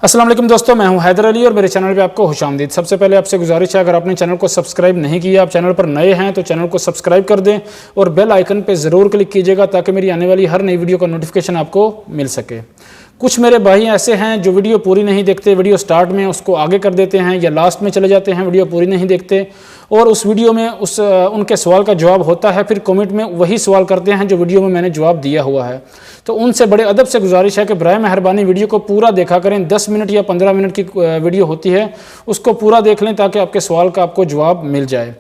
अस्सलाम वालेकुम दोस्तों, मैं हूं हैदर अली और मेरे चैनल पे आपको खुशामदीद। सबसे पहले आपसे गुजारिश है, अगर आपने चैनल को सब्सक्राइब नहीं किया, आप चैनल पर नए हैं तो चैनल को सब्सक्राइब कर दें और बेल आइकन पे ज़रूर क्लिक कीजिएगा ताकि मेरी आने वाली हर नई वीडियो का नोटिफिकेशन आपको मिल सके। कुछ मेरे भाई ऐसे हैं जो वीडियो पूरी नहीं देखते, वीडियो स्टार्ट में उसको आगे कर देते हैं या लास्ट में चले जाते हैं, वीडियो पूरी नहीं देखते और उस वीडियो में उनके सवाल का जवाब होता है, फिर कमेंट में वही सवाल करते हैं जो वीडियो में मैंने जवाब दिया हुआ है। तो उनसे बड़े अदब से गुजारिश है कि बराए मेहरबानी वीडियो को पूरा देखा करें। 10 मिनट या 15 मिनट की वीडियो होती है, उसको पूरा देख लें ताकि आपके सवाल का आपको जवाब मिल जाए।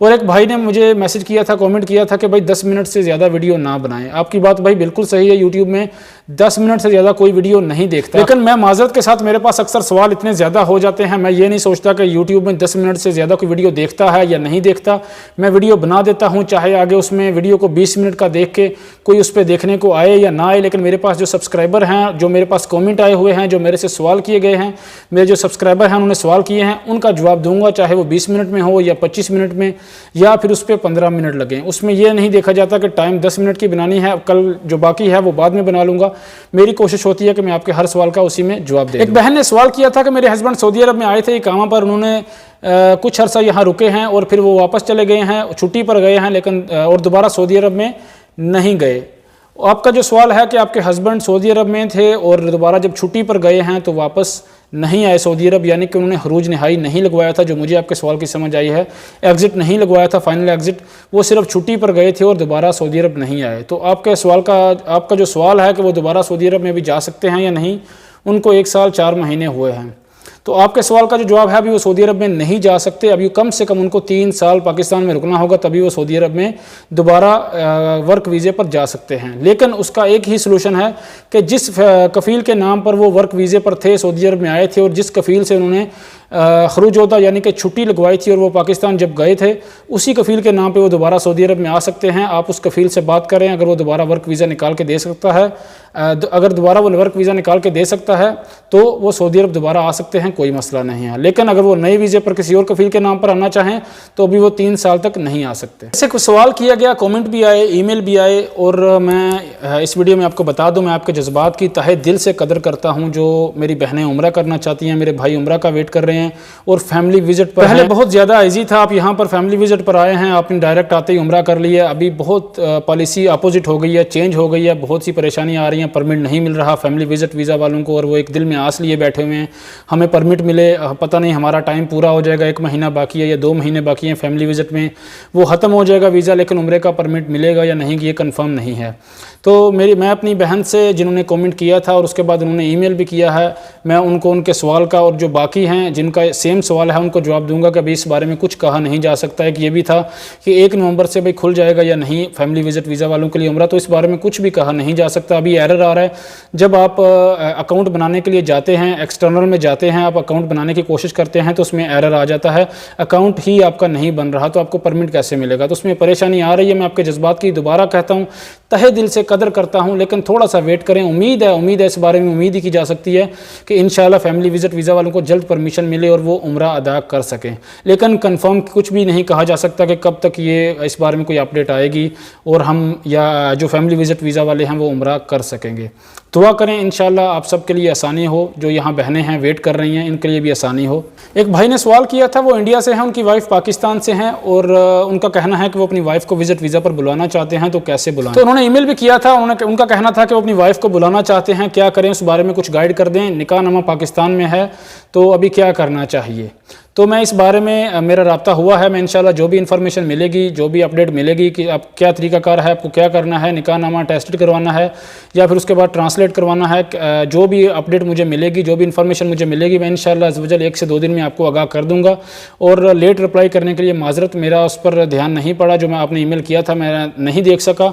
और एक भाई ने मुझे मैसेज किया था, कमेंट किया था कि भाई 10 मिनट से ज़्यादा वीडियो ना बनाएं। आपकी बात भाई बिल्कुल सही है, यूट्यूब में 10 मिनट से ज़्यादा कोई वीडियो नहीं देखता, लेकिन मैं माजरत के साथ मेरे पास अक्सर सवाल इतने ज़्यादा हो जाते हैं, मैं ये नहीं सोचता कि यूट्यूब में 10 मिनट से ज़्यादा कोई वीडियो देखता है या नहीं देखता। मैं वीडियो बना देता हूँ, चाहे आगे उसमें वीडियो को 20 मिनट का देख के कोई उस पर देखने को आए या ना आए, लेकिन मेरे पास जो सब्सक्राइबर हैं, जो मेरे पास कॉमेंट आए हुए हैं, जो मेरे से सवाल किए गए हैं, मेरे जो सब्सक्राइबर हैं उन्होंने सवाल किए हैं, उनका जवाब दूंगा, चाहे वो 20 मिनट में हो या 25 मिनट में या फिर उस पे 15 मिनट लगे। उसमें यह नहीं देखा जाता कि टाइम 10 मिनट की बनानी है, कल जो बाकी है वो बाद में बना लूंगा। मेरी कोशिश होती है कि मैं आपके हर सवाल का उसी में जवाब दे दूं। एक बहन ने सवाल किया था कि मेरे हस्बैंड सऊदी अरब में आए थे इकामा पर, उन्होंने कुछ अरसा यहाँ रुके हैं और फिर वो वापस चले गए हैं, छुट्टी पर गए हैं, लेकिन और दोबारा सऊदी अरब में नहीं गए। आपका जो सवाल है कि आपके हस्बैंड सऊदी अरब में थे और दोबारा जब छुट्टी पर गए हैं तो वापस नहीं आए सऊदी अरब, यानी कि उन्होंने खरूज नहाई नहीं लगवाया था, जो मुझे आपके सवाल की समझ आई है। एग्ज़िट नहीं लगवाया था, फाइनल एग्ज़िट, वो सिर्फ छुट्टी पर गए थे और दोबारा सऊदी अरब नहीं आए। तो आपका जो सवाल है कि वो दोबारा सऊदी अरब में भी जा सकते हैं या नहीं, उनको 1 साल 4 महीने हुए हैं। तो आपके सवाल का जो जवाब है, अभी वो सऊदी अरब में नहीं जा सकते, अभी कम से कम उनको 3 साल पाकिस्तान में रुकना होगा, तभी वो सऊदी अरब में दोबारा वर्क वीज़े पर जा सकते हैं। लेकिन उसका एक ही सलूशन है कि जिस कफ़ील के नाम पर वो वर्क वीज़े पर थे, सऊदी अरब में आए थे और जिस कफ़ील से उन्होंने खरूज होता यानी कि छुट्टी लगवाई थी और वो पाकिस्तान जब गए थे, उसी कफ़ील के नाम पे वो दोबारा सऊदी अरब में आ सकते हैं। आप उस कफ़ील से बात करें, अगर वो दोबारा वर्क वीज़ा निकाल के दे सकता है, अगर दोबारा वो वर्क वीज़ा निकाल के दे सकता है तो वो सऊदी अरब दोबारा आ सकते हैं, कोई मसला नहीं है। लेकिन अगर वो नए वीज़े पर किसी और कफ़ील के नाम पर आना चाहें तो अभी वो 3 साल तक नहीं आ सकते। ऐसे कुछ सवाल किया गया, कमेंट भी आए, ईमेल भी आए और मैं इस वीडियो में आपको बता दूं, मैं आपके जज्बात की तहे दिल से कदर करता हूं। जो मेरी बहनें उम्रा करना चाहती हैं, मेरे भाई उम्रा का वेट कर रहे हैं और फैमिली विजिट पर पहले बहुत ज़्यादा ईजी था, आप यहाँ पर फैमिली विजिट पर आए हैं, आपने डायरेक्ट आते ही उम्रा कर लिया। अभी बहुत पॉलिसी अपोजिट हो गई है, चेंज हो गई है, बहुत सी परेशानी आ रही है, परमिट नहीं मिल रहा फैमिली विजिट वीज़ा वालों को और वो एक दिल में आस लिए बैठे हुए हैं हमें परमिट मिले, पता नहीं हमारा टाइम पूरा हो जाएगा, 1 महीना बाकी है या 2 महीने बाकी हैं फैमिली विजिट में, वो ख़त्म हो जाएगा वीज़ा, लेकिन उम्रे का परमिट मिलेगा या नहीं ये कंफर्म नहीं है। तो मैं अपनी बहन से, जिन्होंने कमेंट किया था और उसके बाद उन्होंने ईमेल भी किया है, मैं उनको उनके सवाल का और जो बाकी हैं जिनका सेम सवाल है उनको जवाब दूंगा कि अभी इस बारे में कुछ कहा नहीं जा सकता है। कि ये भी था कि 1 नवंबर से भाई खुल जाएगा या नहीं फैमिली विजिट वीज़ा वालों के लिए उम्रा, तो इस बारे में कुछ भी कहा नहीं जा सकता। अभी एरर आ रहा है, जब आप अकाउंट बनाने के लिए जाते हैं, एक्सटर्नल में जाते हैं, आप अकाउंट बनाने की कोशिश करते हैं तो उसमें एरर आ जाता है, अकाउंट ही आपका नहीं बन रहा, तो आपको परमिट कैसे मिलेगा? तो उसमें परेशानी आ रही है। मैं आपके जज्बात की दोबारा कहता हूँ, तहे दिल से कदर करता हूँ, लेकिन थोड़ा सा वेट करें। उम्मीद है इस बारे में उम्मीद ही की जा सकती है कि इंशाल्लाह फैमिली विजिट वीज़ा वालों को जल्द परमिशन मिले और वो उम्रा अदा कर सकें। लेकिन कंफर्म कुछ भी नहीं कहा जा सकता कि कब तक ये इस बारे में कोई अपडेट आएगी और हम या जो फैमिली विजिट वीज़ा वाले हैं वो उम्रा कर सकेंगे। दुआ करें इंशाल्लाह आप सबके लिए आसानी हो, जो यहाँ बहनें हैं वेट कर रही हैं इनके लिए भी आसानी हो। एक भाई ने सवाल किया था, वो इंडिया से हैं, उनकी वाइफ पाकिस्तान से हैं और उनका कहना है कि वो अपनी वाइफ को विजिट वीज़ा पर बुलाना चाहते हैं, तो कैसे बुलाएं? तो उन्होंने ईमेल भी किया था, उनका कहना था कि वो अपनी वाइफ को बुलाना चाहते हैं, क्या करें उस बारे में कुछ गाइड कर दें। निकाह नामा पाकिस्तान में है तो अभी क्या करना चाहिए? तो मैं इस बारे में मेरा रब्ता हुआ है, मैं इंशाल्लाह जो भी इन्फॉर्मेशन मिलेगी, जो भी अपडेट मिलेगी कि आप क्या तरीकाकार है, आपको क्या करना है, निकाह नामा टेस्टेड करवाना है या फिर उसके बाद ट्रांसलेट करवाना है, जो भी अपडेट मुझे मिलेगी, जो भी इन्फॉर्मेशन मुझे मिलेगी, मैं इंशाल्लाह अज़्ज़वजल 1 से 2 दिन में आपको आगाह कर दूंगा। और लेट रिप्लाई करने के लिए माजरत, मेरा उस पर ध्यान नहीं पड़ा, जो मैं आपने ईमेल किया था मैं नहीं देख सका,